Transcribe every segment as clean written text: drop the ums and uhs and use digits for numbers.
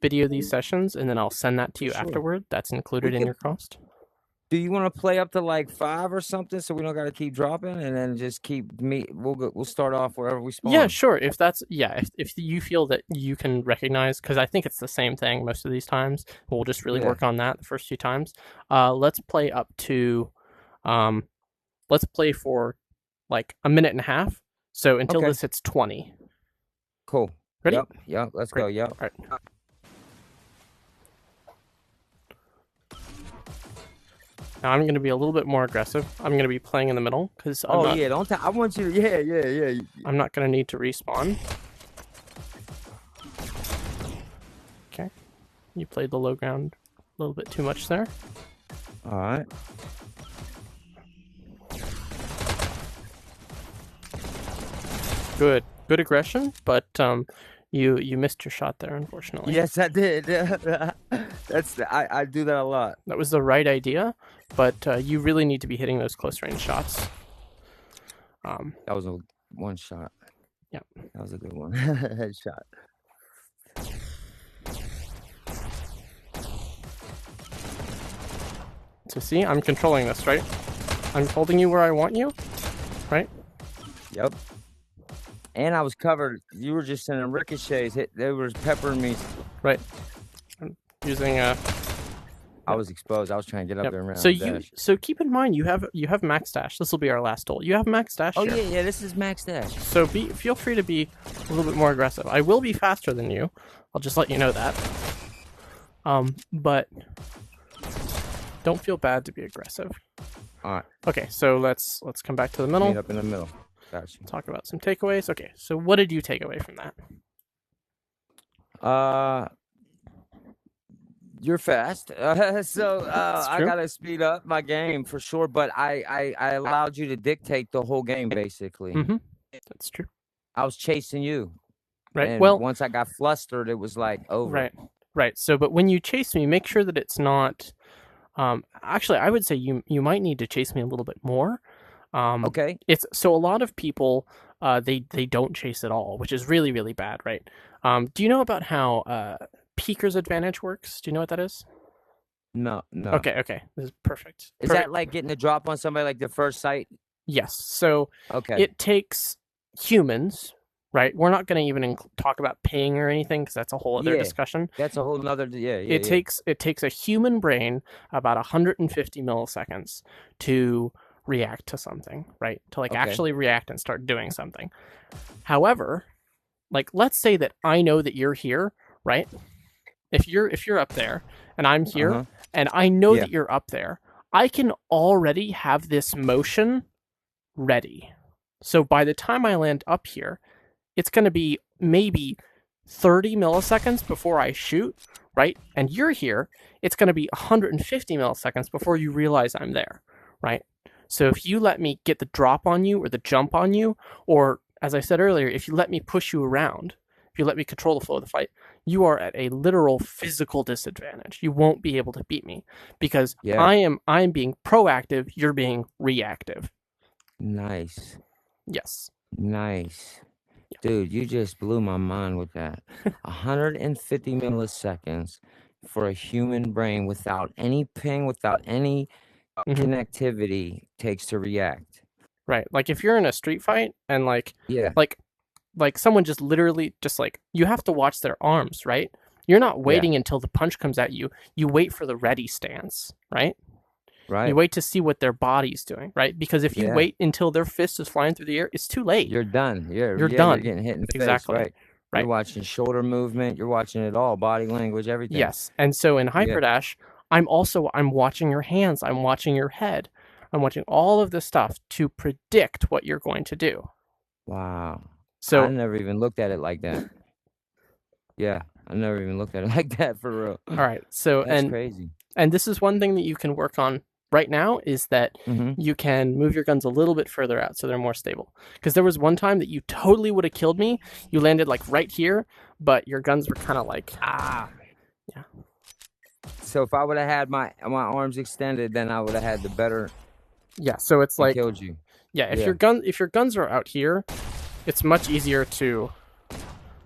video these sessions, and then I'll send that to you Sure. afterward. That's included in your cost. Do you want to play up to like 5 or something, so we don't got to keep dropping, and then just keep me? We'll start off wherever we spawn. Yeah, sure. If that's if you feel that you can recognize, because I think it's the same thing most of these times. We'll just really work on that the first few times. Let's play up to, let's play for like a minute and a half. So until this hits 20. Cool. Ready? Yep. Let's go. Yep. All right. Now I'm going to be a little bit more aggressive. I'm going to be playing in the middle because I want you to. Yeah. I'm not going to need to respawn. Okay. You played the low ground a little bit too much there. All right. Good aggression, but you missed your shot there, unfortunately. Yes, I did. I do that a lot. That was the right idea, but you really need to be hitting those close range shots. That was a one shot. Yep. That was a good one. Headshot. So see, I'm controlling this, right? I'm holding you where I want you, right? Yep. And I was covered. You were just sending ricochets. They were peppering me. Right. I'm using I was exposed. I was trying to get up there and around. So keep in mind you have max dash. This will be our last duel. You have max dash. Oh here. yeah. This is max dash. So feel free to be a little bit more aggressive. I will be faster than you. I'll just let you know that. But don't feel bad to be aggressive. All right. Okay. So let's come back to the middle. Meet up in the middle. Gotcha. Talk about some takeaways. Okay. So what did you take away from that? You're fast, so I gotta speed up my game for sure. But I allowed you to dictate the whole game, basically. That's true. I was chasing you, right? And well, once I got flustered, it was like over. Right. So, but when you chase me, make sure that it's not. Actually, I would say you might need to chase me a little bit more. Okay. It's so a lot of people they don't chase at all, which is really, really bad, right? Do you know about how Peeker's advantage works? Do you know what that is? No. Okay. This is perfect. Is that like getting a drop on somebody like the first sight? Yes. So okay. It takes humans, right? We're not going to even talk about ping or anything because that's a whole other discussion. That's a whole other It takes a human brain about 150 milliseconds to react to something, right? To actually react and start doing something. However, like let's say that I know that you're here, right? If you're up there and I'm here and I know that you're up there, I can already have this motion ready. So by the time I land up here, it's going to be maybe 30 milliseconds before I shoot, right? And you're here, it's going to be 150 milliseconds before you realize I'm there, right? So if you let me get the drop on you or the jump on you, or as I said earlier, if you let me push you around, if you let me control the flow of the fight, you are at a literal physical disadvantage. You won't be able to beat me because I am being proactive, you're being reactive. Nice. Yes. Nice. Dude, you just blew my mind with that. 150 milliseconds for a human brain without any ping, without any connectivity takes to react. Right. Like if you're in a street fight and like someone just literally just like you have to watch their arms, right? You're not waiting until the punch comes at you. You wait for the ready stance, right? Right. You wait to see what their body's doing, right? Because if you wait until their fist is flying through the air, it's too late. You're done. You're done. You're getting hit in the face, right? You're watching shoulder movement. You're watching it all, body language, everything. Yes. And so in Hyperdash, I'm watching your hands. I'm watching your head. I'm watching all of this stuff to predict what you're going to do. Wow. So I never even looked at it like that. Yeah, I never even looked at it like that for real. All right. So that's crazy. And this is one thing that you can work on right now is that you can move your guns a little bit further out so they're more stable. Because there was one time that you totally would have killed me. You landed like right here, but your guns were kind of like Yeah. So if I would have had my arms extended, then I would have had the better. Yeah. So it's like killed you. Yeah. If your guns are out here, it's much easier to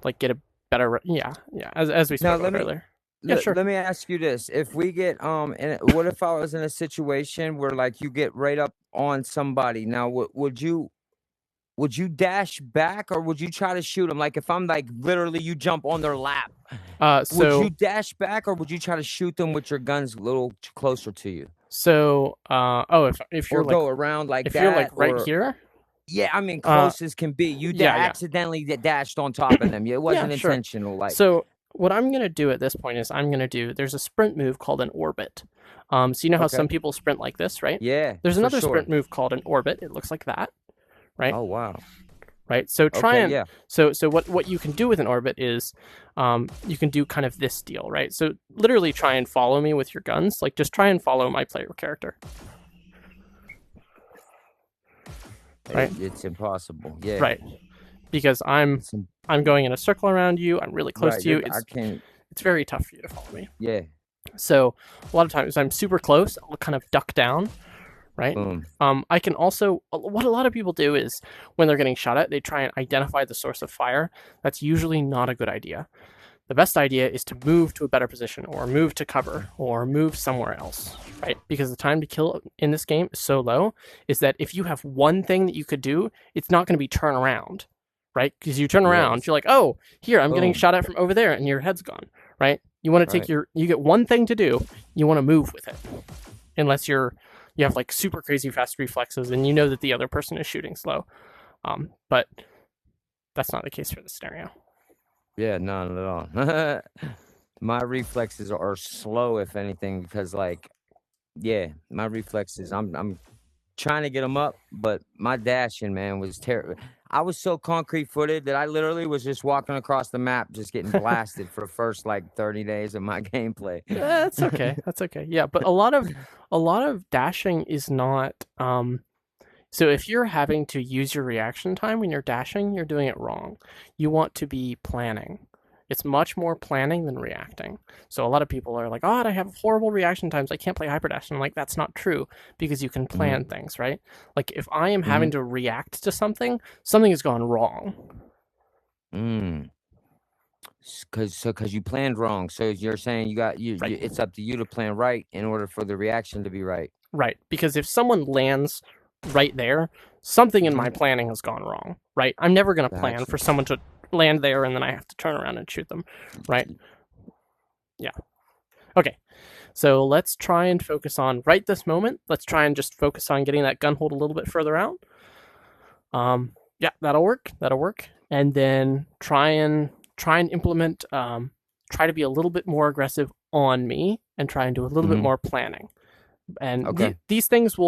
like get a better. Yeah, as we spoke about earlier. Yeah, sure. Let me ask you this: if we get what if I was in a situation where like you get right up on somebody? Now, would you dash back or would you try to shoot them? Like if I'm like literally you jump on their lap, would you dash back or would you try to shoot them with your guns a little closer to you? So, if you're or go around like if that, you're like right here. Yeah, I mean, close as can be. You accidentally dashed on top of them. It wasn't intentional. Like, so what I'm gonna do at this point is there's a sprint move called an orbit. So you know how some people sprint like this, right? Yeah. There's another sprint move called an orbit. It looks like that, right? Oh wow. Right. So so what you can do with an orbit is, you can do kind of this deal, right? So literally try and follow me with your guns. Like just try and follow my player character. Right. It's impossible. Yeah. Right. Because I'm going in a circle around you. I'm really close to you. It's very tough for you to follow me. Yeah. So a lot of times I'm super close. I'll kind of duck down. Right. I can also, what a lot of people do is when they're getting shot at, they try and identify the source of fire. That's usually not a good idea. The best idea is to move to a better position or move to cover or move somewhere else, right? Because the time to kill in this game is so low is that if you have one thing that you could do, it's not going to be turn around, right? Because you turn around, you're like, oh, here, I'm getting shot at from over there and your head's gone, right? You want to take you get one thing to do, you want to move with it. Unless you have like super crazy fast reflexes and you know that the other person is shooting slow. But that's not the case for this scenario. Yeah, not at all. My reflexes are slow, if anything, because like, yeah, my reflexes, I'm trying to get them up, but my dashing, man, was terrible. I was so concrete footed that I literally was just walking across the map, just getting blasted for the first like 30 days of my gameplay. That's okay. That's okay. Yeah, but a lot of dashing is not. So if you're having to use your reaction time when you're dashing, you're doing it wrong. You want to be planning. It's much more planning than reacting. So a lot of people are like, oh, I have horrible reaction times. I can't play hyperdash. And I'm like, that's not true because you can plan things, right? Like if I am having to react to something has gone wrong. Because you planned wrong. So you're saying it's up to you to plan right in order for the reaction to be right. Right. Because if someone lands right there, something in my planning has gone wrong, right? I'm never going to plan for someone to land there and then I have to turn around and shoot them, right? Yeah. Okay. So let's try and focus on right this moment. Let's try and just focus on getting that gun hold a little bit further out. Yeah, that'll work. That'll work. And then try and implement, try to be a little bit more aggressive on me and try and do a little bit more planning. And these things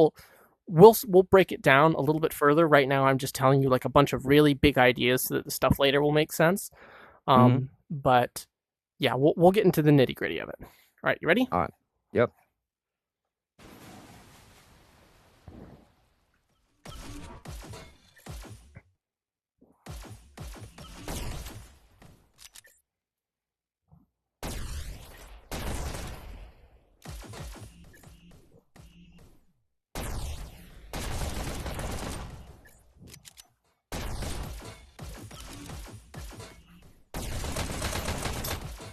we'll break it down a little bit further. Right now, I'm just telling you like a bunch of really big ideas so that the stuff later will make sense. But yeah, we'll get into the nitty gritty of it. All right, you ready? All right. Yep.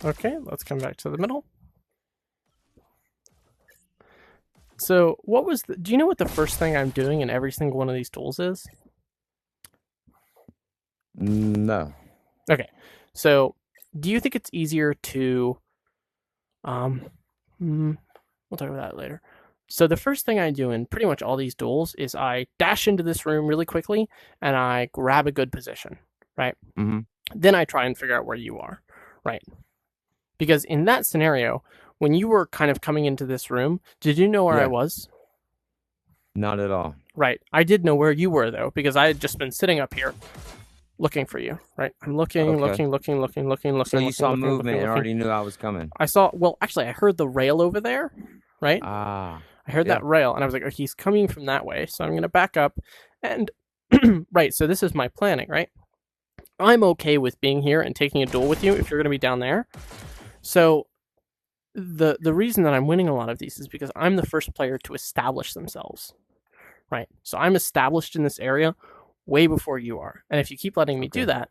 Okay, let's come back to the middle. So do you know what the first thing I'm doing in every single one of these duels is? No. Okay, so do you think it's easier to, we'll talk about that later. So the first thing I do in pretty much all these duels is I dash into this room really quickly and I grab a good position, right? Then I try and figure out where you are, right? Because in that scenario, when you were kind of coming into this room, did you know where I was? Not at all. Right. I did know where you were, though, because I had just been sitting up here looking for you, right? I'm looking. So you saw movement and already knew I was coming. Actually, I heard the rail over there, right? I heard that rail, and I was like, oh, he's coming from that way, so I'm going to back up. And, right, so this is my planning, right? I'm okay with being here and taking a duel with you if you're going to be down there. So the reason that I'm winning a lot of these is because I'm the first player to establish themselves, right? So I'm established in this area way before you are. And if you keep letting me do that,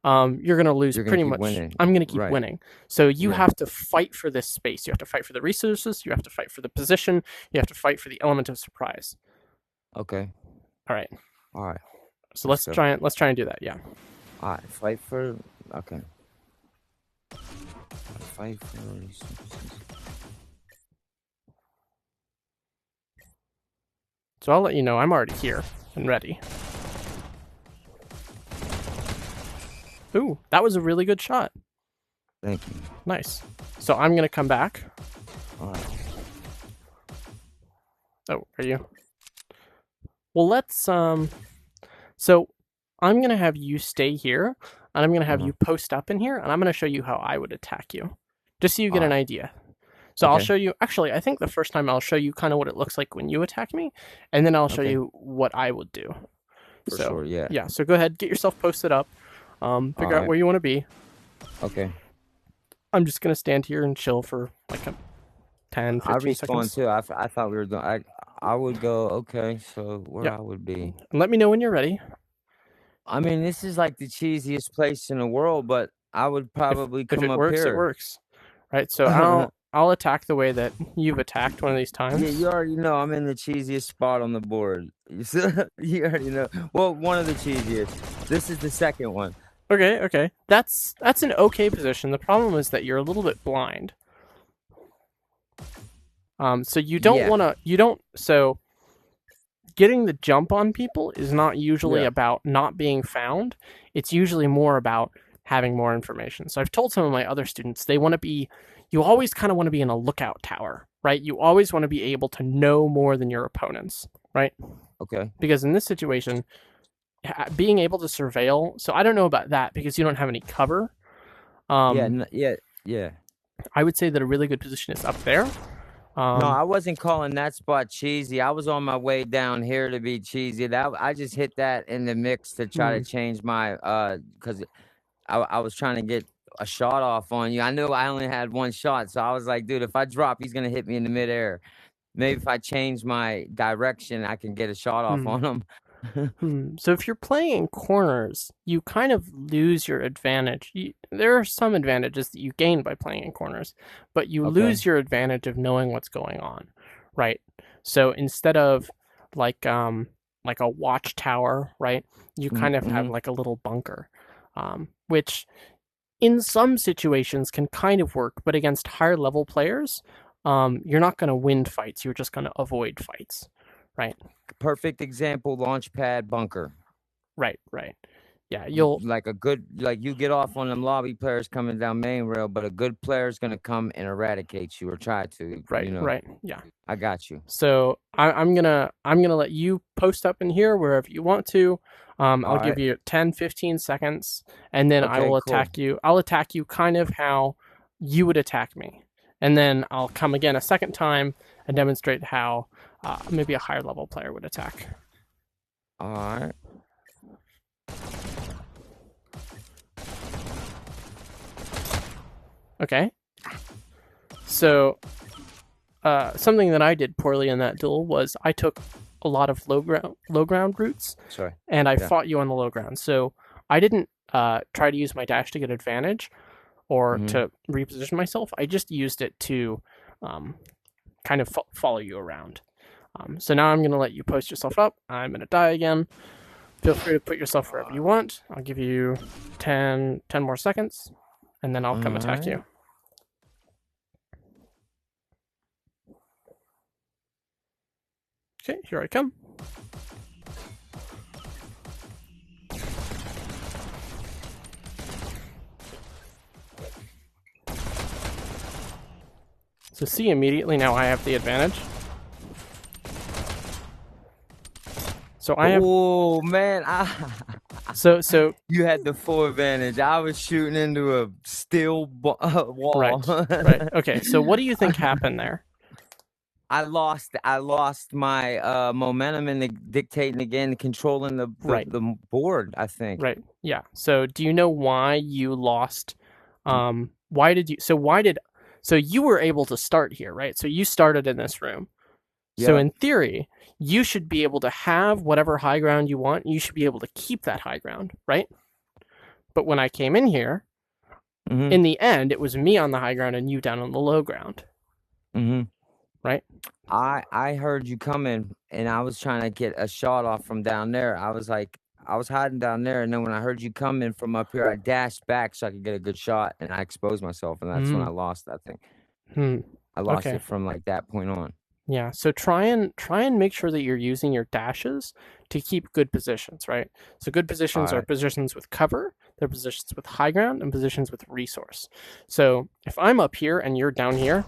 you're going to lose You're gonna pretty keep much. winning. I'm going to keep Right. winning. So you Yeah. have to fight for this space. You have to fight for the resources. You have to fight for the position. You have to fight for the element of surprise. Okay. All right. All right. So let's try and do that. Yeah. All right. Fight for. Okay. Fight for resources. So I'll let you know I'm already here and ready. Ooh, that was a really good shot. Thank you. Nice. So I'm going to come back. All right. Oh, are you? Well, let's so I'm going to have you stay here, and I'm going to have you post up in here, and I'm going to show you how I would attack you, just so you get an idea. So I'll show you, actually, I think the first time I'll show you kind of what it looks like when you attack me, and then I'll show you what I would do. For sure, yeah. Yeah, so go ahead, get yourself posted up, figure out where you want to be. Okay. I'm just going to stand here and chill for like 10, 15 I respawn seconds. too. I thought we were doing, I would go, okay, so where I would be. And let me know when you're ready. I mean, this is like the cheesiest place in the world, but I would probably come up here. If it works. Right, so I'll attack the way that you've attacked one of these times. Yeah, you already know I'm in the cheesiest spot on the board. You already know. Well, one of the cheesiest. This is the second one. Okay. That's an okay position. The problem is that you're a little bit blind. So you don't want to. So getting the jump on people is not usually about not being found. It's usually more about having more information. So I've told some of my other students they want to be. You always kind of want to be in a lookout tower, right? You always want to be able to know more than your opponents, right? Okay. Because in this situation, being able to surveil. So I don't know about that because you don't have any cover. Yeah. I would say that a really good position is up there. No, I wasn't calling that spot cheesy. I was on my way down here to be cheesy. I just hit that in the mix to try to change my because I was trying to get a shot off on you. I knew I only had one shot, so I was like, dude, if I drop, he's gonna hit me in the midair. Maybe if I change my direction, I can get a shot off on him. So if you're playing in corners, you kind of lose your advantage. There are some advantages that you gain by playing in corners, but you lose your advantage of knowing what's going on, right? So instead of like a watchtower, right, you kind of have like a little bunker, which in some situations can kind of work, but against higher level players, you're not going to win fights. You're just going to avoid fights, right? Perfect example, launch pad bunker. Right. Yeah, you'll you get off on them lobby players coming down main rail, but a good player is gonna come and eradicate you or try to. Right. Yeah, I got you. So I'm gonna let you post up in here wherever you want to. I'll give you 10, 15 seconds, and then I will attack you. I'll attack you kind of how you would attack me, and then I'll come again a second time and demonstrate how maybe a higher level player would attack. All right. Okay. So something that I did poorly in that duel was I took a lot of low ground routes. Sorry. And I fought you on the low ground. So I didn't try to use my dash to get advantage or to reposition myself. I just used it to kind of follow you around. So now I'm going to let you post yourself up. I'm going to die again. Feel free to put yourself wherever you want. I'll give you 10 more seconds, and then I'll come attack you. Okay, here I come. So see, immediately now I have the advantage. So I have. Oh man! So you had the full advantage. I was shooting into a steel wall. Right. Okay. So what do you think happened there? I lost my momentum and dictating again, controlling the board. I think. Right. Yeah. So do you know why you lost? So you were able to start here, right? So you started in this room. Yep. So in theory, you should be able to have whatever high ground you want. You should be able to keep that high ground, right? But when I came in here, Mm-hmm. in the end, it was me on the high ground and you down on the low ground. Mm-hmm. Right? I heard you coming, and I was trying to get a shot off from down there. I was hiding down there, and then when I heard you coming from up here, I dashed back so I could get a good shot, and I exposed myself, and that's when I lost that thing. I lost Okay. it from like that point on. Yeah, so try and make sure that you're using your dashes to keep good positions, right? So good All positions are right. positions with cover, they're positions with high ground, and positions with resource. So if I'm up here and you're down here,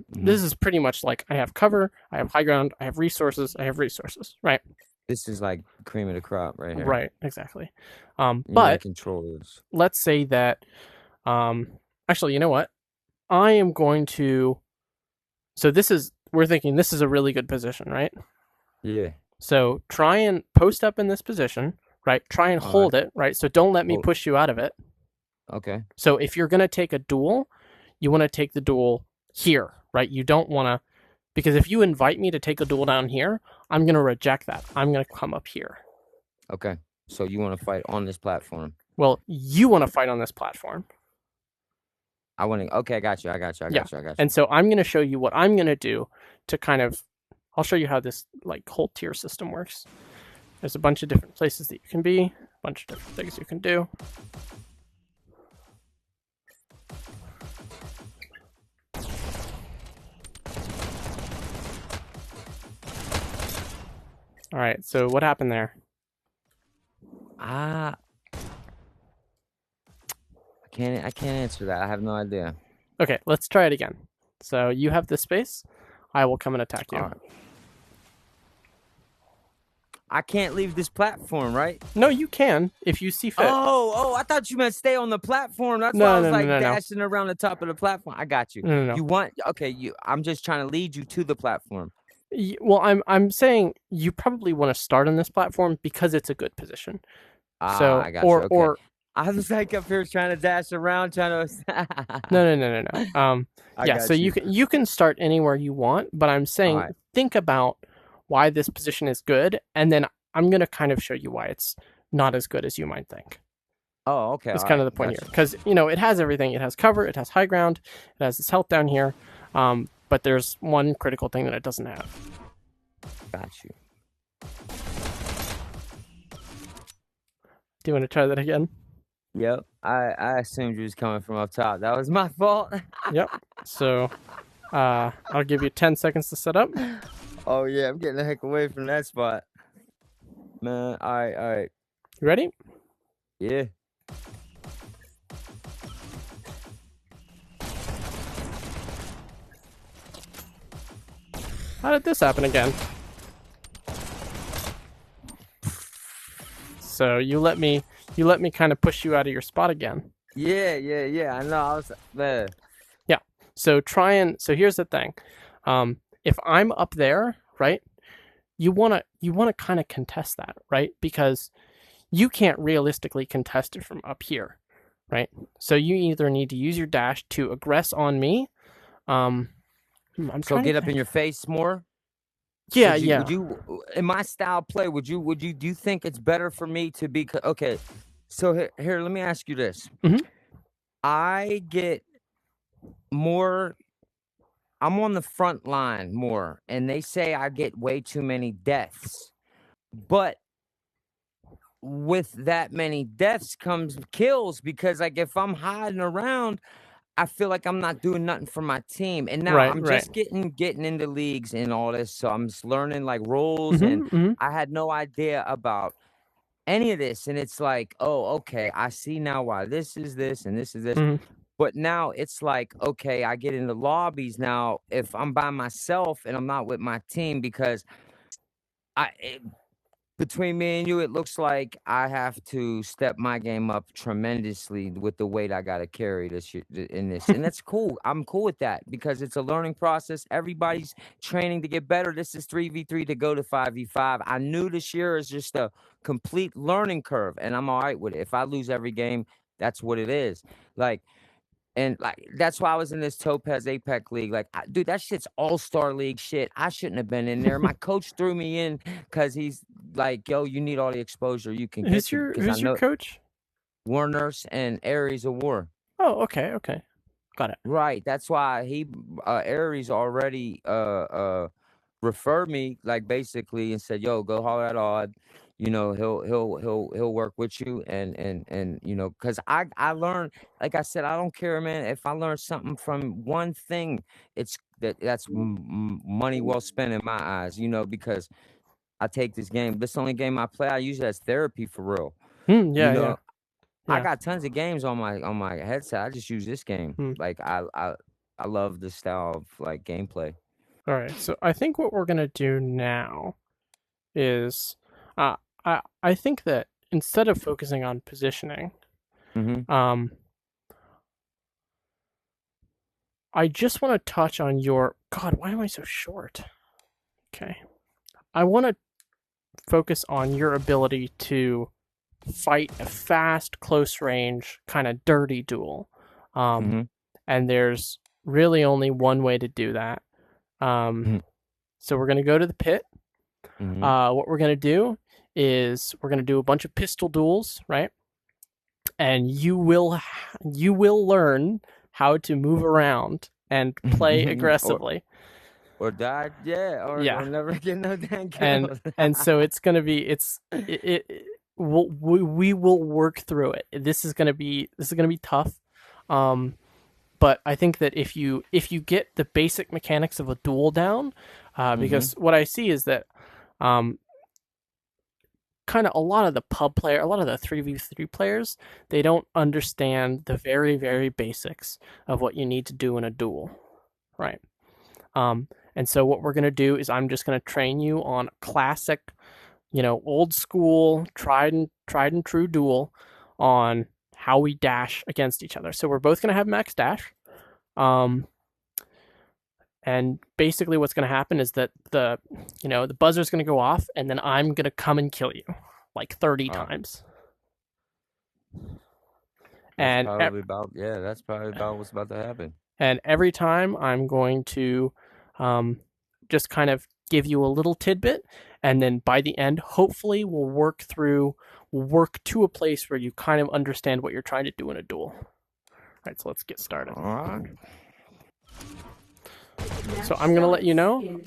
this is pretty much like I have cover, I have high ground, I have resources, right? This is like cream of the crop right here. Right, exactly. You gotta But control this. let's say that, actually, you know what? I am going to. So we're thinking this is a really good position, right? Yeah. So try and post up in this position, right? Try and All hold right. it, right? So don't let me Hold. push you out of it. Okay. So if you're going to take a duel, you want to take the duel here, right? You don't want to, because if you invite me to take a duel down here, I'm going to reject that. I'm going to come up here. Okay. So you want to fight on this platform? Well, you want to fight on this platform. I want to. Okay, I got you. I got you. I got you. I got you. And so I'm going to show you what I'm going to do to kind of, I'll show you how this like whole tier system works. There's a bunch of different places that you can be, a bunch of different things you can do. All right, so what happened there? I can't answer that. I have no idea. Okay, let's try it again. So you have this space. I will come and attack you. Right. I can't leave this platform, right? No, you can if you see fit. Oh, I thought you meant stay on the platform. That's No, why I was no, like no, no. dashing around the top of the platform. I got you. No. You want I'm just trying to lead you to the platform. Well, I'm saying you probably want to start on this platform because it's a good position. So I got you. Okay. I was like up here trying to dash around, trying to. No. Yeah. So you can start anywhere you want, but I'm saying think about why this position is good, and then I'm gonna kind of show you why it's not as good as you might think. Oh, okay. That's kind of the point here, because it has everything. It has cover, it has high ground, it has its health down here, but there's one critical thing that it doesn't have. Got you. Do you want to try that again? Yep. I assumed you was coming from up top. That was my fault. Yep. So I'll give you 10 seconds to set up. Oh yeah, I'm getting the heck away from that spot. Man, all right. You ready? Yeah. How did this happen again? So you let me kind of push you out of your spot again. Yeah. I know. I was there. Yeah. So here's the thing. If I'm up there, right? You wanna kind of contest that, right? Because you can't realistically contest it from up here, right? So you either need to use your dash to aggress on me. So get up in your face more. Yeah, Would you, in my style play, do you think it's better for me to be okay? So here, let me ask you this. I get more. I'm on the front line more, and they say I get way too many deaths. But with that many deaths comes kills, because like if I'm hiding around, I feel like I'm not doing nothing for my team. And now I'm just getting into leagues and all this, so I'm just learning like rules, and I had no idea about any of this. And it's like, oh, okay, I see now why this is this and this is this. But now it's like, okay, I get into lobbies now if I'm by myself and I'm not with my team, because between me and you, it looks like I have to step my game up tremendously with the weight I got to carry in this. And that's cool. I'm cool with that because it's a learning process. Everybody's training to get better. This is 3v3 to go to 5v5. I knew this year is just a complete learning curve, and I'm all right with it. If I lose every game, that's what it is. And that's why I was in this Topaz Apex League. Like, dude, that shit's all-star league shit. I shouldn't have been in there. My coach threw me in because he's like, yo, you need all the exposure you can get. Who's your coach? War Nurse and Ares of War. Oh, okay, okay. Got it. Right. That's why he Ares already referred me, like, basically, and said, "Yo, go holler at Odd. You know, he'll work with you." And you know, because I learned, like I said, I don't care, man. If I learn something from one thing, that's money well spent in my eyes. You know, because I take this game. This only game I play. I use it as therapy for real. You Yeah, yeah, know, I yeah. got tons of games on my headset. I just use this game. Like I love this style of like gameplay. All right. So I think what we're gonna do now is, I think that instead of focusing on positioning, Mm-hmm. I just want to touch on your. God, why am I so short? Okay. I want to focus on your ability to fight a fast, close range, kind of dirty duel. Mm-hmm. And there's really only one way to do that. So we're going to go to the pit. Mm-hmm. What we're going to do is we're going to do a bunch of pistol duels, right? And you will learn how to move around and play aggressively. Or die, yeah, or never get no damn kills. And so it's gonna be we will work through it. This is gonna be tough, but I think that if you get the basic mechanics of a duel down, because what I see is that kind of a lot of the 3v3 players, they don't understand the very, very basics of what you need to do in a duel, right? And so what we're going to do is I'm just going to train you on classic, old school, tried and true duel on how we dash against each other. So we're both going to have max dash. And basically what's going to happen is that the buzzer's going to go off, and then I'm going to come and kill you like 30 times. That's probably about what's about to happen. And every time I'm going to just kind of give you a little tidbit, and then by the end, hopefully we'll work to a place where you kind of understand what you're trying to do in a duel. All right, so let's get started. All right. So I'm going to let you know,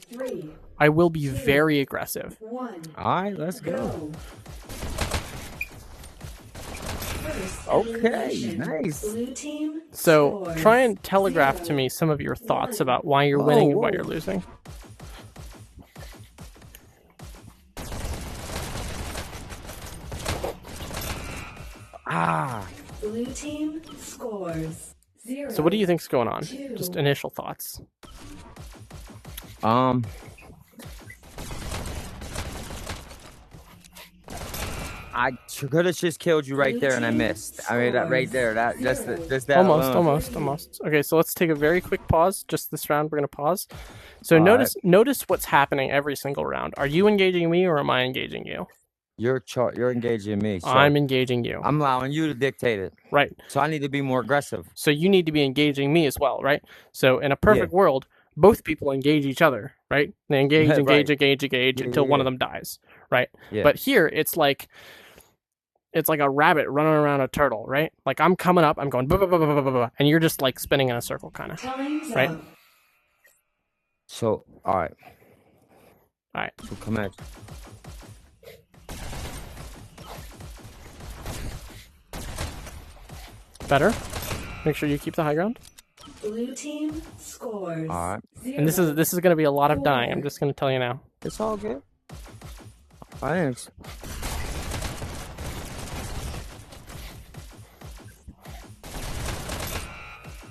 I will be very aggressive. All right, let's go. Okay, nice. So try and telegraph to me some of your thoughts about why you're winning and why you're losing. Blue team scores 0. So what do you think's going on? Just initial thoughts. I could have just killed you right there, and I missed. I mean, that right there, just that. Almost. Okay, so let's take a very quick pause. Just this round, we're gonna pause. So notice what's happening every single round. Are you engaging me, or am I engaging you? You're engaging me. So I'm engaging you. I'm allowing you to dictate it. Right. So I need to be more aggressive. So you need to be engaging me as well, right? So in a perfect world, both people engage each other, right? They engage until one of them dies, right? Yeah. But here it's like a rabbit running around a turtle, right? Like I'm coming up, I'm going, and you're just like spinning in a circle, kind of, right? So all right. So come at. Better. Make sure you keep the high ground. Blue team scores. All right. 0. And this is going to be a lot of dying. I'm just going to tell you now. It's all good. Thanks.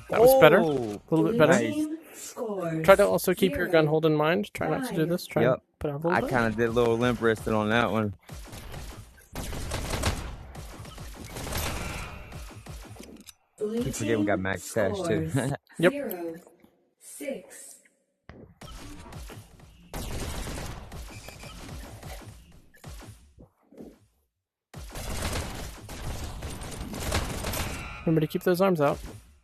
That was better. A little bit better. Scores Try to also keep your gun hold in mind. Try not to do this. Try and put out a little bit. I kind of did a little limp wristed on that one. I forget we got max stash too. Yep. 0-6. Remember to keep those arms out.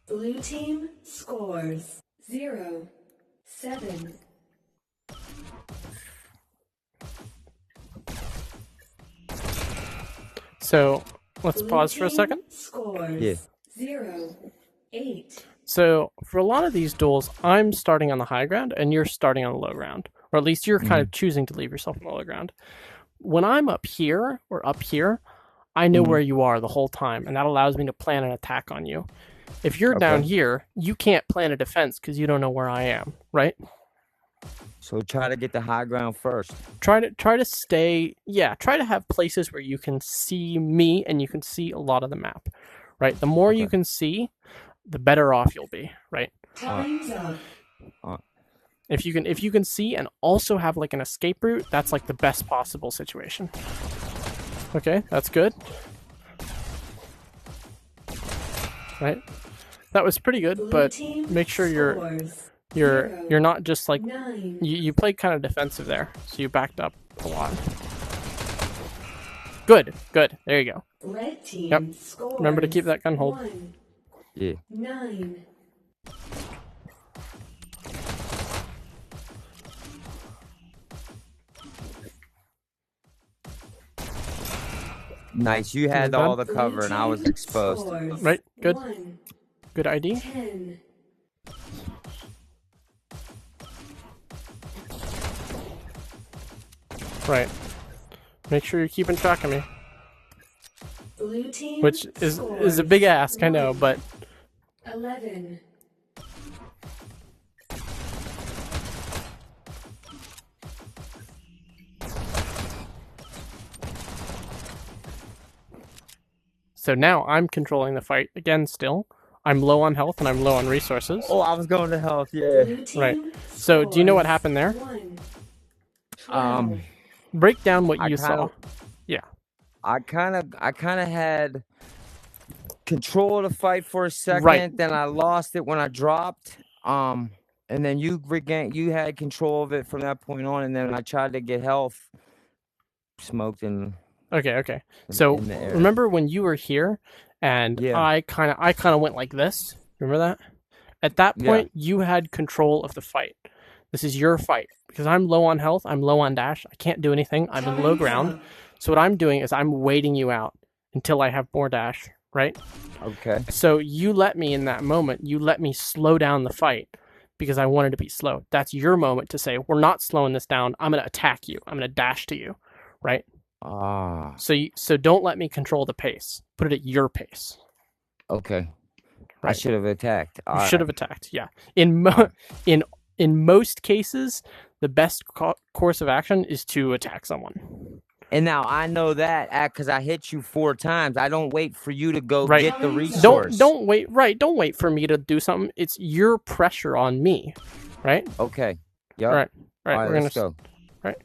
Blue team scores 0-7. So let's pause for a second. Scores 0-8. So for a lot of these duels, I'm starting on the high ground and you're starting on the low ground, or at least you're kind of choosing to leave yourself on the low ground. When I'm up here or up here, I know where you are the whole time, and that allows me to plan an attack on you. If you're down here, you can't plan a defense because you don't know where I am, right? So try to get the high ground first. Try to stay, try to have places where you can see me and you can see a lot of the map, right? The more you can see, the better off you'll be, right? Time's up. If you can see and also have like an escape route, that's like the best possible situation. Okay, that's good. Right? That was pretty good, but make sure you're not just like you played kind of defensive there, so you backed up a lot. Good. There you go. Red team Yep. scores Remember to keep that gun hold. 9. Nice. You had all the cover, and I was exposed. Right. Good. Good ID. 10. Right. Make sure you're keeping track of me. Blue team Which is a big ask, I know, but 11. so now I'm controlling the fight again still. I'm low on health and I'm low on resources. Oh, I was going to health, yeah. Right. So do you know what happened there? 1. Break down what you saw. Yeah. I kind of had control of the fight for a second, Right. then I lost it when I dropped. And then you had control of it from that point on, and then I tried to get health, smoked and Okay. So in the air. remember when you were here and I kind of went like this? Remember that? At that point, you had control of the fight. This is your fight because I'm low on health, I'm low on dash, I can't do anything, I'm in low ground. So what I'm doing is I'm waiting you out until I have more dash, right? Okay. So you let me in that moment, you let me slow down the fight because I wanted to be slow. That's your moment to say, we're not slowing this down. I'm going to attack you. I'm going to dash to you, right? So don't let me control the pace. Put it at your pace. Okay. Right. I should have attacked. You should have attacked. Yeah. In most cases, the best course of action is to attack someone. And now I know that because I hit you 4 times. I don't wait for you to go get the resource. Don't wait. Right. Don't wait for me to do something. It's your pressure on me. Right. Okay. Yep. All right. We're gonna go. Right.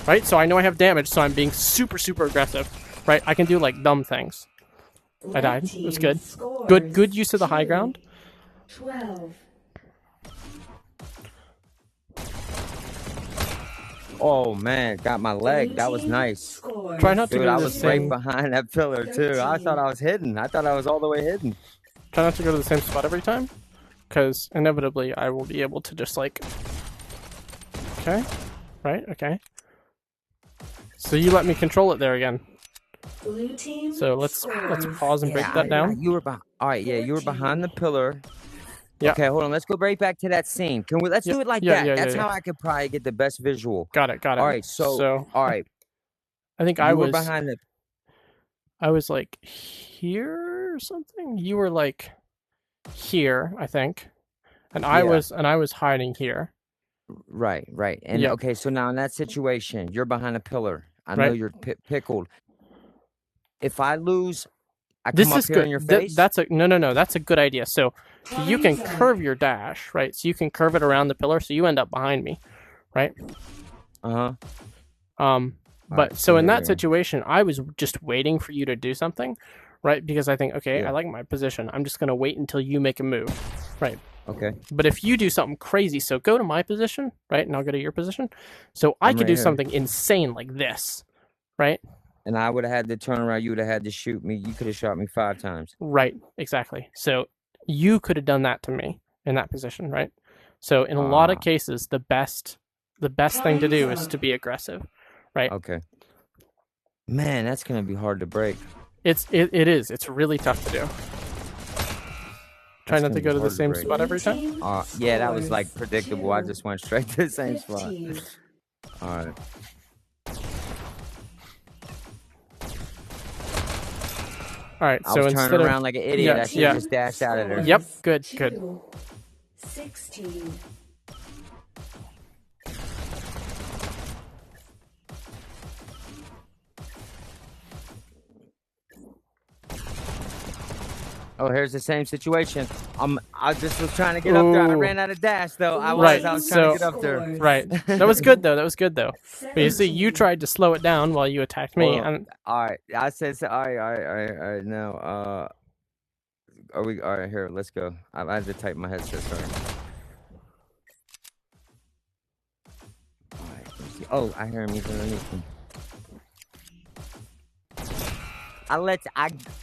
Right. So I know I have damage, so I'm being super aggressive. Right. I can do like dumb things. I died. It was good. Good use of the high ground. 12. Oh man, got my leg. That was nice. Try not to Dude, go I to the was same. right behind that pillar too. I thought I was hidden. I thought I was all the way hidden. Try not to go to the same spot every time, because inevitably I will be able to just like. Okay. Right. Okay. So you let me control it there again. Blue team So let's pause and break that down. You were all right. Yeah, you were behind the pillar. Yeah. Okay, hold on. Let's go right back to that scene. Can we? Let's do it like that. That's how I could probably get the best visual. Got it. All right. So all right. I think I was behind the. I was like here or something. You were like here, I think, and I was hiding here. Right. And okay, so now in that situation, you're behind a pillar. I know you're pickled. If I lose, I come up here in your face. That's no. That's a good idea. So you can curve your dash, right? So you can curve it around the pillar, so you end up behind me, right? But so in that situation, I was just waiting for you to do something, right? Because I think, I like my position. I'm just gonna wait until you make a move, right? Okay. But if you do something crazy, so go to my position, right? And I'll go to your position. So I could do something insane like this, right? And I would have had to turn around. You would have had to shoot me. You could have shot me 5 times. Right. Exactly. So you could have done that to me in that position, right? So in a lot of cases, the best thing to do is to be aggressive, right? Okay. Man, that's gonna be hard to break. It is. It's really tough to do. Try not to go to the same spot every time. Yeah, that was like predictable. I just went straight to the same spot. All right. All right. So I was turning around like an idiot. I should just dashed out of there. Yep. Good. Good. 16. Oh, here's the same situation. I just was trying to get up there. I ran out of dash though. I was trying to get up there. Right. That was good though. That was good though. But you see, you tried to slow it down while you attacked me. All right. I said, all right. Now, are we all right? Here, let's go. I had to type my headset. Sorry. All right. Let's see. Oh, I hear him. He's underneath me.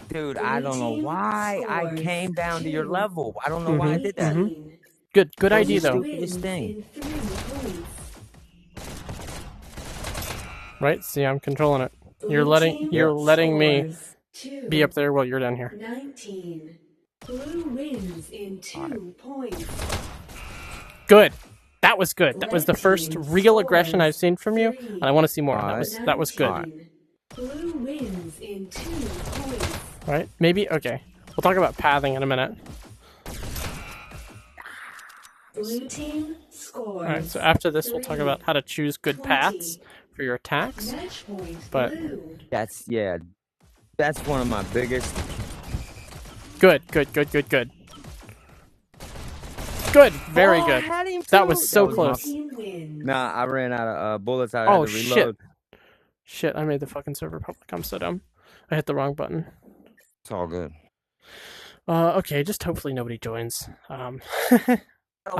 Dude, I don't know why I came down to your level. I don't know why I did that. Good idea though. Stupidest thing. Right? See, I'm controlling it. You're letting me be up there while you're down here. 19. Blue wins in 2 points. Good. That was good. That was the first real aggression I've seen from you, and I want to see more. That was good. Blue wins in 2 points. Right? Maybe. Okay. We'll talk about pathing in a minute. Blue team scores. All right. So after this, we'll talk about how to choose good paths for your attacks. Match point But blue. That's one of my biggest. Good. Good. Very good. That was so close. Nah, I ran out of bullets. I had to reload. Shit, I made the fucking server public. I'm so dumb. I hit the wrong button. It's all good. Okay, just hopefully nobody joins. Don't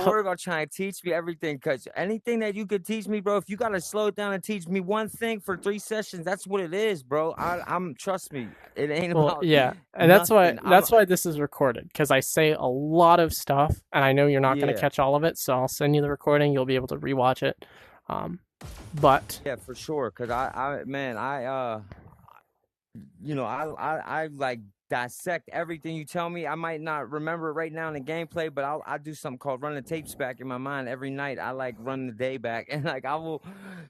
worry about trying to teach me everything, because anything that you could teach me, bro, if you got to slow it down and teach me one thing for 3 sessions, that's what it is, bro. I'm trust me. It ain't about and that's why this is recorded, because I say a lot of stuff, and I know you're not going to catch all of it, so I'll send you the recording. You'll be able to rewatch it. But yeah, for sure, because I like dissect everything you tell me. I might not remember it right now in the gameplay, but I do something called run the tapes back in my mind every night. I like run the day back, and like I will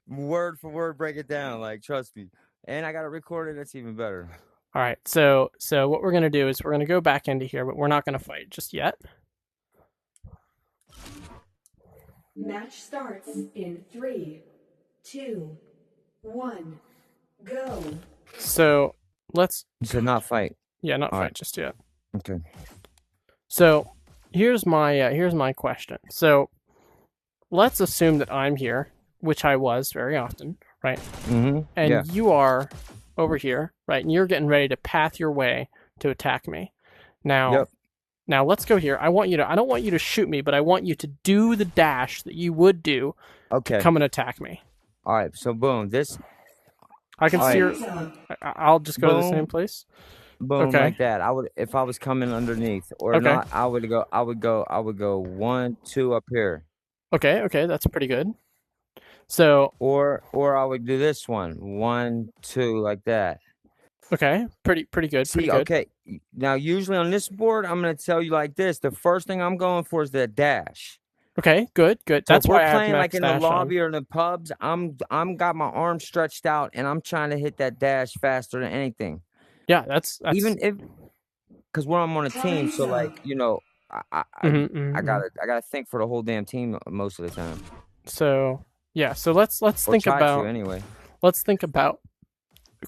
word for word break it down. Like, trust me. And I got it recorded. That's even better. All right. So what we're gonna do is we're gonna go back into here, but we're not gonna fight just yet. Match starts in 3, 2, 1, go. So let's. So not fight. Yeah, not fight just yet. Okay. So here's my question. So let's assume that I'm here, which I was very often, right? Mm-hmm. And you are over here, right? And you're getting ready to path your way to attack me. Now, now let's go here. I don't want you to shoot me, but I want you to do the dash that you would do to come and attack me. All right. So boom, I can see your. I'll just go to the same place. Boom, like that. I would, if I was coming underneath or not, I would go 1, 2 up here. Okay, that's pretty good. So or I would do this 1, 2 like that. Okay, pretty good. See, okay. Now usually on this board, I'm gonna tell you like this. The first thing I'm going for is the dash. Okay, good. So that's why we're playing like in the lobby on. or in the pubs. I'm got my arms stretched out and I'm trying to hit that dash faster than anything. Yeah, that's even if, because when I'm on a team, so like I gotta think for the whole damn team most of the time. So yeah, so let's think about Let's think about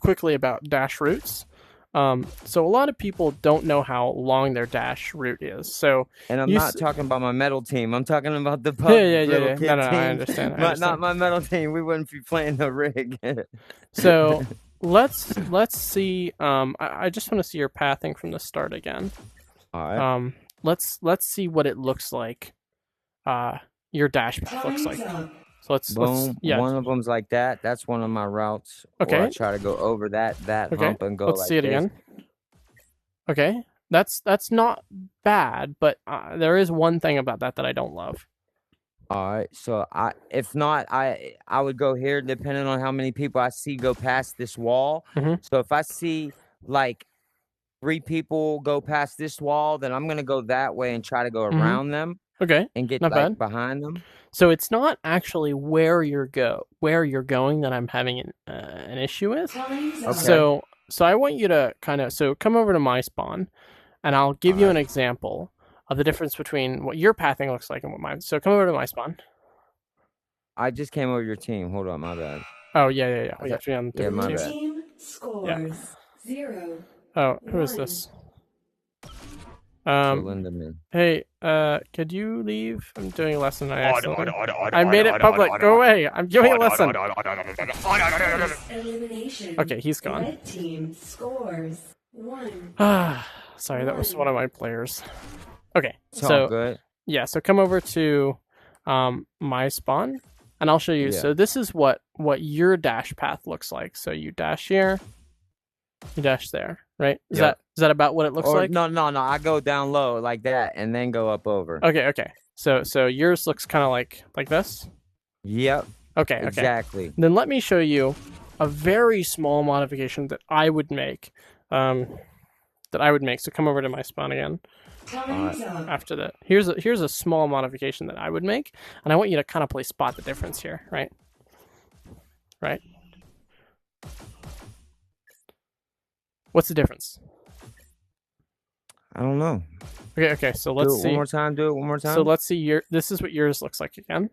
quickly about dash routes. So a lot of people don't know how long their dash route is. So and I'm not talking about my metal team. I'm talking about the pub yeah. Kid No, team. I understand. Not my metal team. We wouldn't be playing the rig. So let's see. I just want to see your pathing from the start again. All right. Let's see what it looks like. Your dash path looks like. So let's one of them's like that. That's one of my routes. Okay. Or I try to go over that hump and go. Let's see it again. Okay, that's not bad, but there is one thing about that I don't love. All right. So if not, I would go here depending on how many people I see go past this wall. Mm-hmm. So if I see like 3 people go past this wall, then I'm gonna go that way and try to go Mm-hmm. around them Okay, and get not like bad. behind them. So it's not actually where you're going that I'm having an issue with. Okay. So I want you to kind of come over to my spawn, and I'll give All you right. an example of the difference between what your pathing looks like and what mine. So come over to my spawn. I just came over your team. Hold on, my bad. Oh yeah. We got you on the Yeah, different my Blue team. bad. team Yeah. scores 0. Oh, who is 1. this? So Lindemann. Hey, could you leave? I'm doing a lesson. I made it public. Go away. I'm doing a lesson. First elimination. Okay, he's gone. Red team scores 1. Sorry, that was one of my players. Okay, It's all so good. yeah, so come over to my spawn, and I'll show you. Yeah. So this is what your dash path looks like. So you dash here, you dash there, right? Is Yep. that about what it looks like? No. I go down low like that and then go up over. Okay. So yours looks kind of like this. Yep. Okay. Exactly. Then let me show you a very small modification that I would make. So come over to my spawn again. Time's up. After that, here's a small modification that I would make, and I want you to kind of play spot the difference here, right? Right. What's the difference? I don't know. Okay. So let's Do it see. one more time. Do it one more time. So let's see. This is what yours looks like again.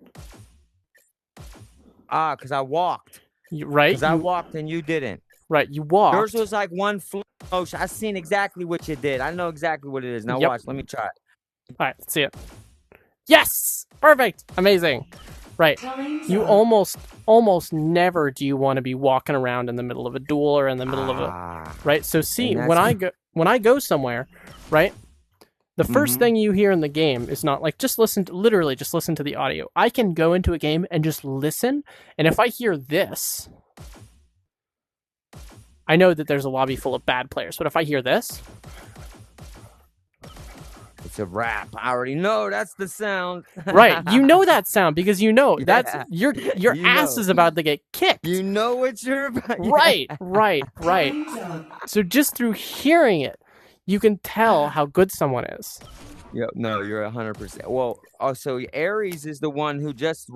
Because I walked. Right. Because I walked and you didn't. Right. You walked. Yours was like one flow motion. I seen exactly what you did. I know exactly what it is. Now Yep. watch. Let me try it. All right. Let's see it. Yes. Perfect. Amazing. Right. You almost never do you want to be walking around in the middle of a duel or in the middle of a right. So see when I go somewhere, right? The first thing you hear in the game is not like literally just listen to the audio. I can go into a game and just listen, and if I hear this, I know that there's a lobby full of bad players, but if I hear this, it's a rap. I already know that's the sound. right? You know that sound because you know Yeah. that's your You ass know. is about to get kicked. You know what you're about. Right. Time's up. So just through hearing it, you can tell how good someone is. Yep. No, you're 100%. Well, also Aries is the one who just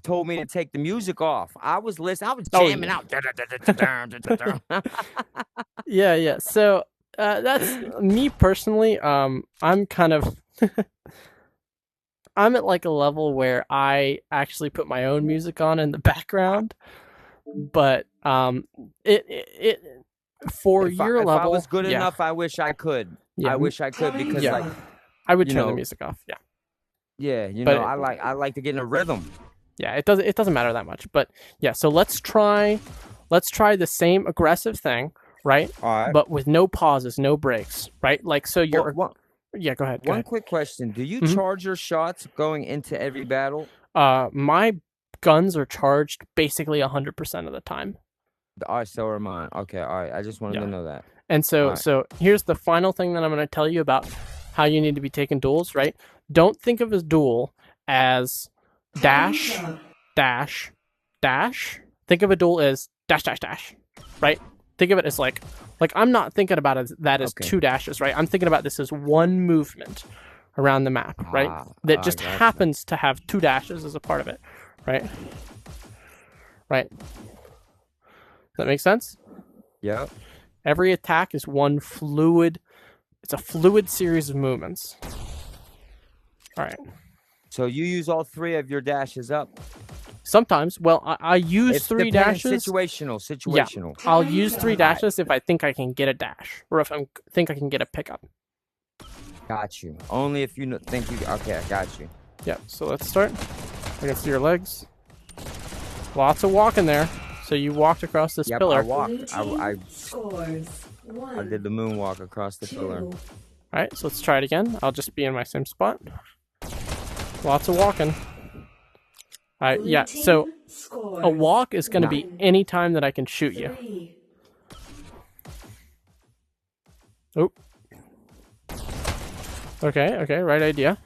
told me to take the music off. I was listening. I was jamming out. Yeah. So that's me personally. I'm kind of I'm at like a level where I actually put my own music on in the background, but it for your level. If I was good enough, I wish I could. Yeah. I wish I could because I would turn the music off. Yeah. I like to get in a rhythm. Yeah, it doesn't matter that much, but yeah. So let's try the same aggressive thing, right? All right. But with no pauses, no breaks, right? Like so you're. Yeah, go ahead. One quick question: do you charge your shots going into every battle? My guns are charged basically 100% of the time. All right, so are mine. Okay, all right. I just wanted to know that. And so here's the final thing that I'm going to tell you about how you need to be taking duels, right? Don't think of a duel as dash, dash, dash. Think of a duel as dash, dash, dash, right? Think of it as like I'm not thinking about that as 2 dashes, right? I'm thinking about this as one movement around the map, right? That just happens to have 2 dashes as a part of it, right? Right. Does that make sense? Yeah. Every attack is one fluid. It's a fluid series of movements. All right. So you use all 3 of your dashes up. Sometimes, well, I use 3 dashes. Situational. Yeah, I'll use 3 dashes if I think I can get a dash, or if I think I can get a pickup. Got you. Only if you think you. Okay, I got you. Yeah. So let's start. I can see your legs. Lots of walking there. So you walked across this pillar. I walked. I scores 1. I did the moonwalk across the pillar. All right. So let's try it again. I'll just be in my same spot. Lots of walking. All right. Yeah. So a walk is going to be any time that I can shoot you. 3. Oop. Okay. Right idea.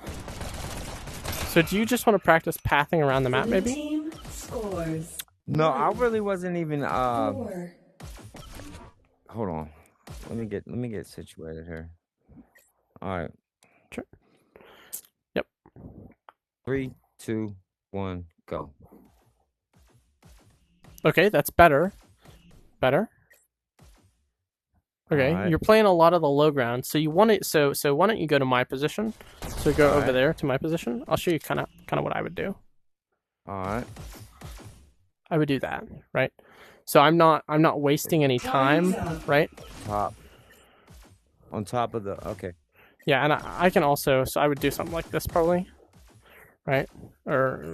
So do you just want to practice pathing around the map, Blue maybe? team scores. No, I 1, really wasn't even. 4. Hold on. Let me get situated here. All right. Sure. Yep. 3, 2, 1, go. Okay, that's better. Better. Okay, Alright. you're playing a lot of the low ground, so you want it. So why don't you go to my position? So go over Alright. there to my position. I'll show you kind of what I would do. All right. I would do that, right? So I'm not wasting any time, right? Top. On top of the. Okay. Yeah, and I can also. So I would do something like this probably, right? Or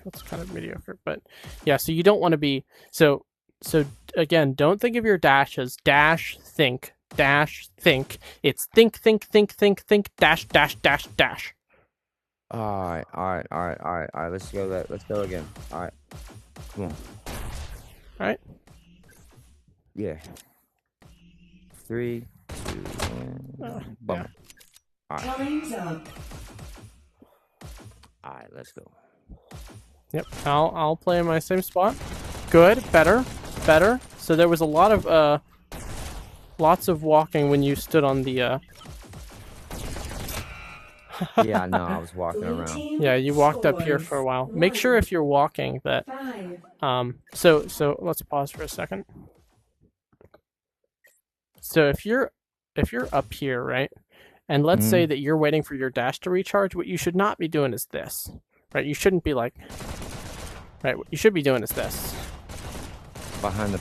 that's kind of mediocre, but yeah. So you don't want to be so. Again, don't think of your dash as dash think. It's think dash dash dash dash. All right. Let's go. Let's go again. All right. Come on. All right. Yeah. 3, 2, 1. Boom. Yeah. All right. Time's up. All right. Let's go. Yep. I'll play in my same spot. Good. Better. So there was a lot of lots of walking when you stood on the. Yeah, I know. I was walking Blue around. team Yeah, you walked up here scores. for a while. Make sure if you're walking that 5. so let's pause for a second. So if you're up here, right? And let's say that you're waiting for your dash to recharge, what you should not be doing is this. Right? You shouldn't be like right, what you should be doing is this. Behind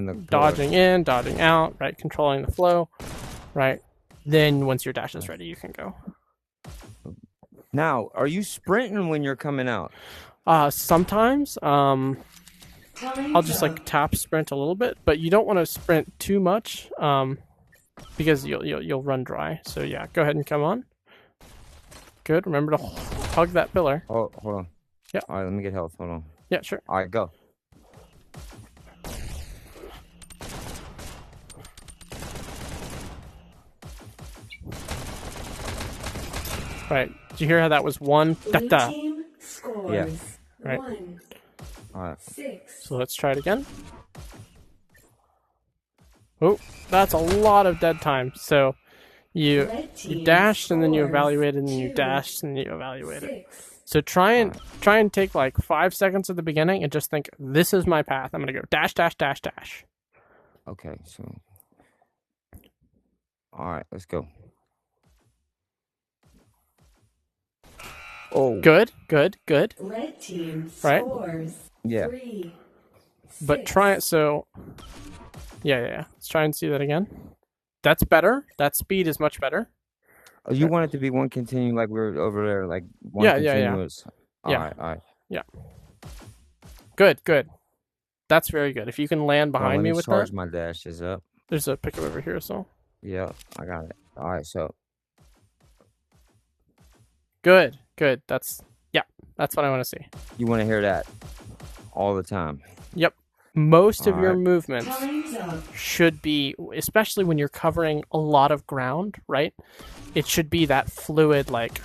the Dodging in, dodging out, right? Controlling the flow, right? Then once your dash is ready, you can go. Now, are you sprinting when you're coming out? Sometimes I'll just like tap sprint a little bit, but you don't want to sprint too much because you'll run dry. So yeah, go ahead and come on. Good. Remember to hug that pillar. Oh, hold on. Yeah. All right, let me get health. Hold on. Yeah, sure. All right, go. Right. Did you hear how that was one? Blue Da-da. team scores. Yeah. Right. 1, All right. 6. So let's try it again. Oh, that's a lot of dead time. So you dashed and then you evaluated and then you dashed and then you evaluated. 6. So try and take like 5 seconds at the beginning and just think, this is my path. I'm gonna go dash dash dash dash. Okay, so. All right, let's go. Oh. Good. Red team Right. scores. Yeah. 3. But 6. try it so. Yeah. Let's try and see that again. That's better. That speed is much better. Oh, you want it to be one continue like we were over there, like one Yeah. continuous. Yeah. All right. Good. That's very good. If you can land behind let me with charge that. my dashes up. There's a pickup over here, so. Yeah, I got it. All right, so. Good. That's what I want to see. You want to hear that all the time. Yep. Most of your Alright. movements Time's up. should be, especially when you're covering a lot of ground, right? It should be that fluid, like.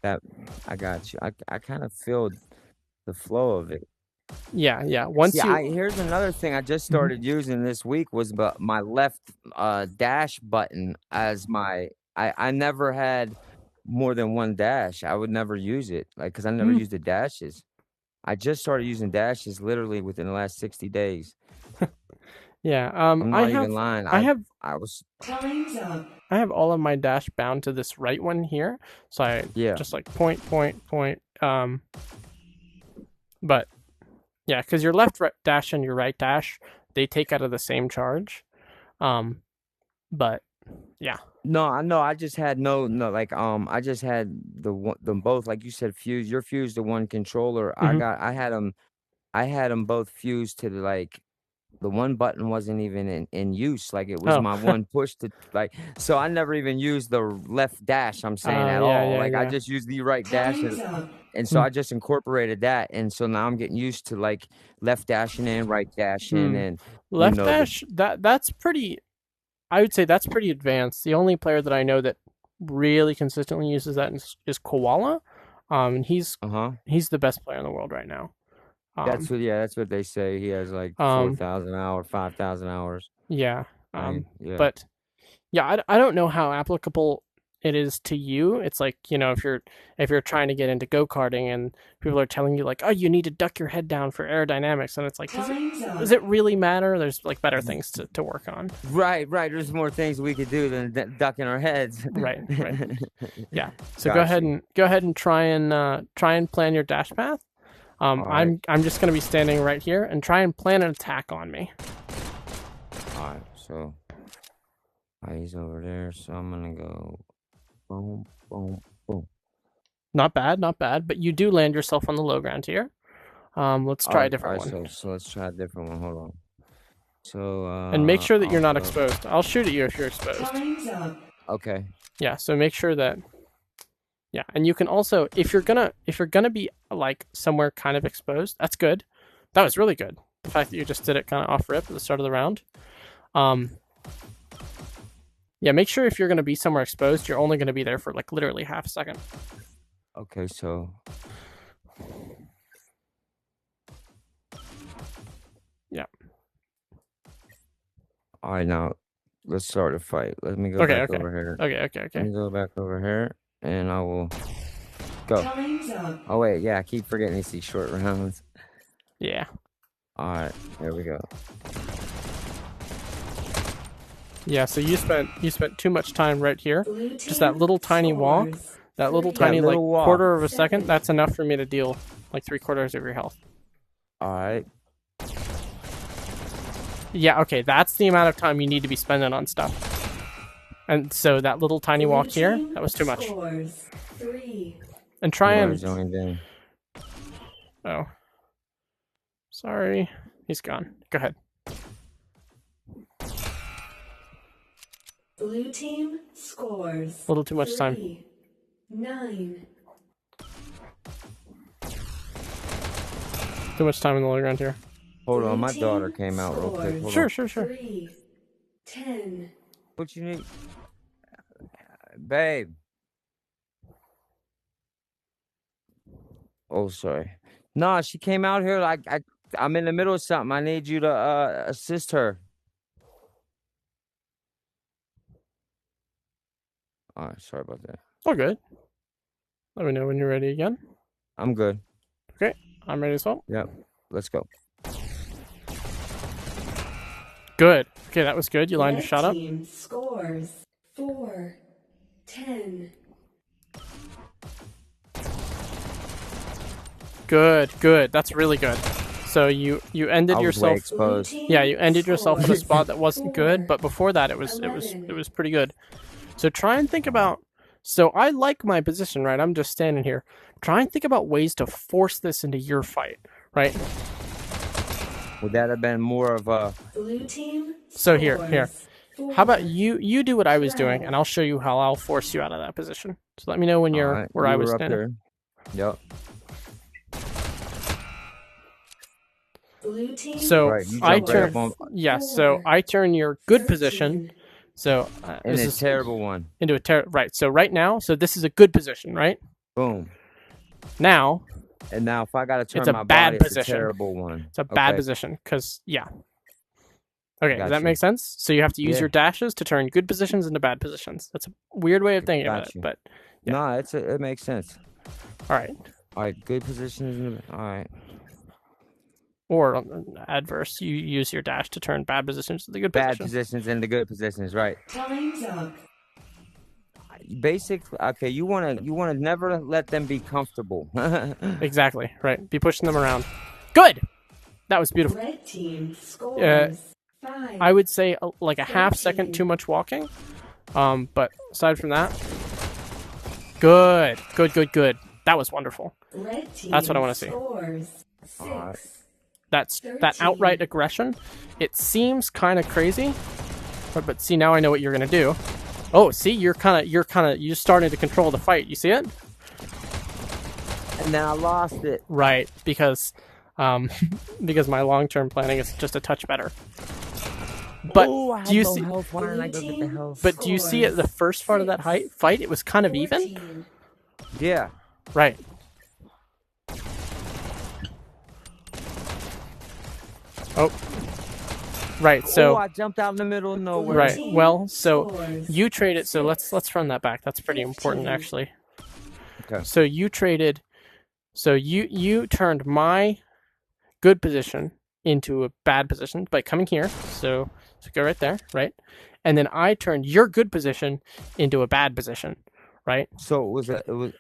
That I got you. I kind of feel the flow of it. Yeah. Once Yeah, you. here's another thing I just started using this week was my left dash button as my. I never had more than one dash. I would never use it, like, because I never used the dashes. I just started using dashes literally within the last 60 days. Yeah. I'm not even lying. I was. Time's up. I have all of my dash bound to this right one here, so I just like point. But yeah, because your left dash and your right dash, they take out of the same charge. But yeah. No, I know. I just had I just had them both, like you said, fused. You're fused to one controller. I had them both fused to the one button wasn't even in use. Like it was my one push to so I never even used the left dash, I'm saying at all. I just used the right dash and so I just incorporated that, and so now I'm getting used to left dashing in, right dashing and left dash, that's pretty, I would say that's pretty advanced. The only player that I know that really consistently uses that is Koala. And he's Uh-huh. the best player in the world right now. That's what they say. He has like 4,000 hours, 5,000 hours. Yeah. Yeah. But yeah, I don't know how applicable it is to you. It's like, you know, if you're trying to get into go-karting and people are telling you like, oh, you need to duck your head down for aerodynamics, and it's like, does it really matter? There's like better things to work on. Right. There's more things we could do than ducking our heads. Right. Yeah. So go ahead and try and plan your dash path. I'm just gonna be standing right here and try and plan an attack on me. All right. So he's over there. So I'm gonna go. Boom, boom, boom. Not bad. But you do land yourself on the low ground here. Let's try a different one. So let's try a different one. Hold on. So and make sure that you're not exposed. I'll shoot at you if you're exposed. Okay. Yeah. So make sure that. Yeah, and you can also, if you're gonna be like somewhere kind of exposed, that's good. That was really good. The fact that you just did it kind of off rip at the start of the round. Yeah, make sure if you're gonna be somewhere exposed, you're only gonna be there for like literally half a second. Okay, so. Yeah. All right, now let's start a fight. Let me go back over here. Okay. Let me go back over here, and I will go. Oh wait, yeah, I keep forgetting these short rounds. Yeah. All right, there we go. Yeah, so you spent too much time right here. Just that little tiny walk, that little tiny like quarter of a second. That's enough for me to deal like 3/4 of your health. All right. Yeah, okay, that's the amount of time you need to be spending on stuff. And so that little tiny walk here, that was too much. And try and... Oh. Sorry. He's gone. Go ahead. Blue team scores. A little too much time. 9. Too much time in the low ground here. Hold on, my daughter came out real quick. Hold sure. on. 3, 10. What you need? Babe. Oh, sorry. No, she came out here like I'm in the middle of something. I need you to assist her. All right, sorry about that. All good. Let me know when you're ready again. I'm good. Okay, I'm ready as well. Yep, let's go. Good. Okay, that was good. You lined your shot up. Team scores 4, 10. Good. That's really good. So you ended yourself exposed. Yeah, you ended yourself in a spot that wasn't good, but before that it was pretty good. So try and think about, so I like my position, right? I'm just standing here. Try and think about ways to force this into your fight, right? Would that have been more of a... Blue team. So here. How about you do what I was doing, and I'll show you how I'll force you out of that position. So let me know when you're where I was standing. Yep. Blue team. So I turn. Yeah. So I turn your good position. So and a terrible one into a right. So right now, so this is a good position, right? Boom. Now. And now, if I gotta turn it's a my bad body, position. It's a terrible one. It's a bad position because Okay, does that make sense? So you have to use your dashes to turn good positions into bad positions. That's a weird way of thinking about it, but no, it makes sense. All right, good positions. All right. Or adverse, you use your dash to turn bad positions to the good positions. Bad positions into good positions, right? Time's up. Basically, okay, you wanna never let them be comfortable. Exactly, right. Be pushing them around. Good. That was beautiful. Red team scores 5. I would say like a half second too much walking. But aside from that, good. That was wonderful. Red team That's what I want to see. Scores 6. That outright aggression. It seems kind of crazy, but see, now I know what you're gonna do. Oh, see, you're starting to control the fight. You see it? And then I lost it. Right, because my long-term planning is just a touch better. But I do you had low see? health. Why didn't I go get the health? But do you see at the first part of that fight? It was kind of even. Yeah. Right. Oh. Right. So. I jumped out in the middle of nowhere. Right. Well, so you traded. So let's run that back. That's pretty important, actually. Okay. So you traded. So you turned my good position into a bad position by coming here. So go right there, right? And then I turned your good position into a bad position, right? So it was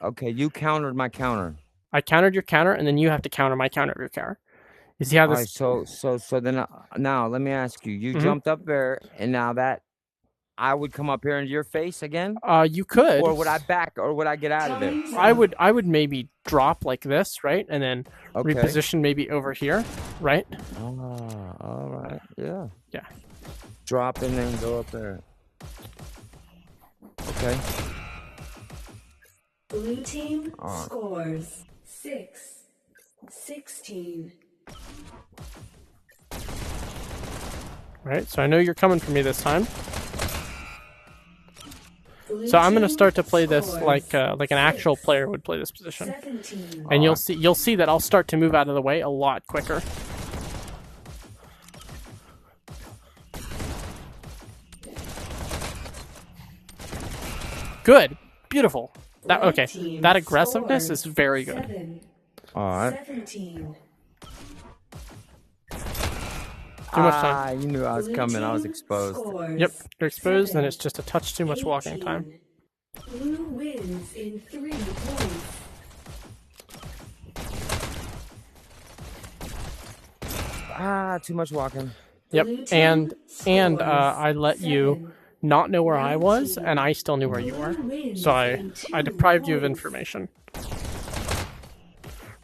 okay. You countered my counter. I countered your counter, and then you have to counter my counter of your counter. You see how this? All right, so then now let me ask you. You jumped up there, and now that I would come up here into your face again. You could. Or would I back? Or would I get out of there? I would maybe drop like this, right, and then reposition maybe over here, right? All right. Yeah. Yeah. Drop and then go up there. Okay. Blue team scores 6-16. Right. So I know you're coming for me this time. So I'm gonna start to play this like an actual player would play this position, and you'll see that I'll start to move out of the way a lot quicker. Good, beautiful. That aggressiveness is very good. All right. Too much time. You knew I was coming. I was exposed. Yep, you're exposed, and it's just a touch too much walking time. Blue wins in 3 points. Too much walking. Yep, and I let you not know where I was, and I still knew where you were. So I deprived you of information.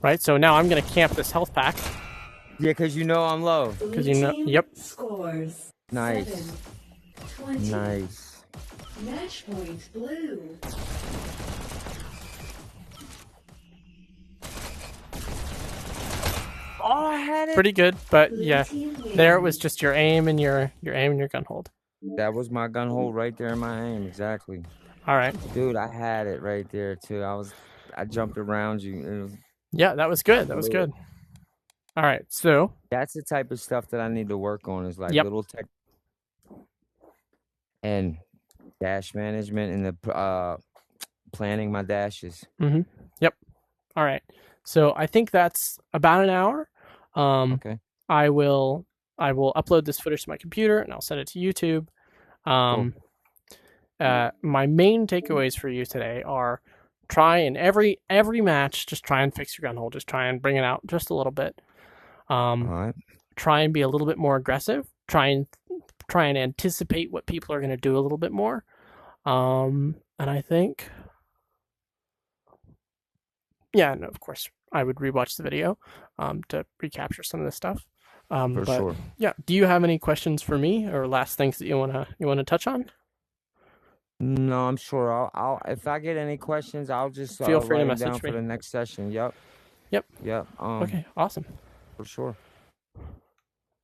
Right, so now I'm gonna camp this health pack. Yeah, because you know I'm low. Because you know, yep. Scores Nice. 7-20. Nice. Match point blue. Oh, I had it. Pretty good, but yeah, there it was just your aim and your aim and your gun hold. That was my gun hold right there in my aim, exactly. All right. Dude, I had it right there too. I jumped around you. Yeah, that was good. That was good. All right, so that's the type of stuff that I need to work on is like little tech and dash management and the planning my dashes. Mm-hmm. Yep. All right. So I think that's about an hour. Okay. I will upload this footage to my computer and I'll send it to YouTube. Cool. My main takeaways for you today are try in every match, just try and fix your gun hold. Just try and bring it out just a little bit. All right. Try and be a little bit more aggressive. Try and anticipate what people are going to do a little bit more. And I think, yeah, and of course, I would rewatch the video to recapture some of this stuff. For sure. Yeah. Do you have any questions for me or last things that you wanna touch on? No, I'm sure. I'll if I get any questions, I'll just feel free to write them message down me for the next session. Yep. Okay. Awesome. For sure.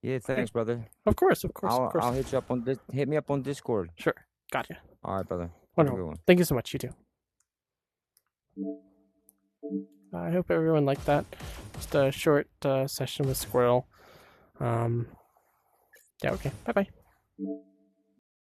Yeah. Thanks, brother. Of course. I'll hit you up on this. Hit me up on Discord. Sure. Gotcha. All right, brother. Wonderful. Thank you so much. You too. I hope everyone liked that. Just a short session with SCWIRL. Yeah. Okay. Bye bye.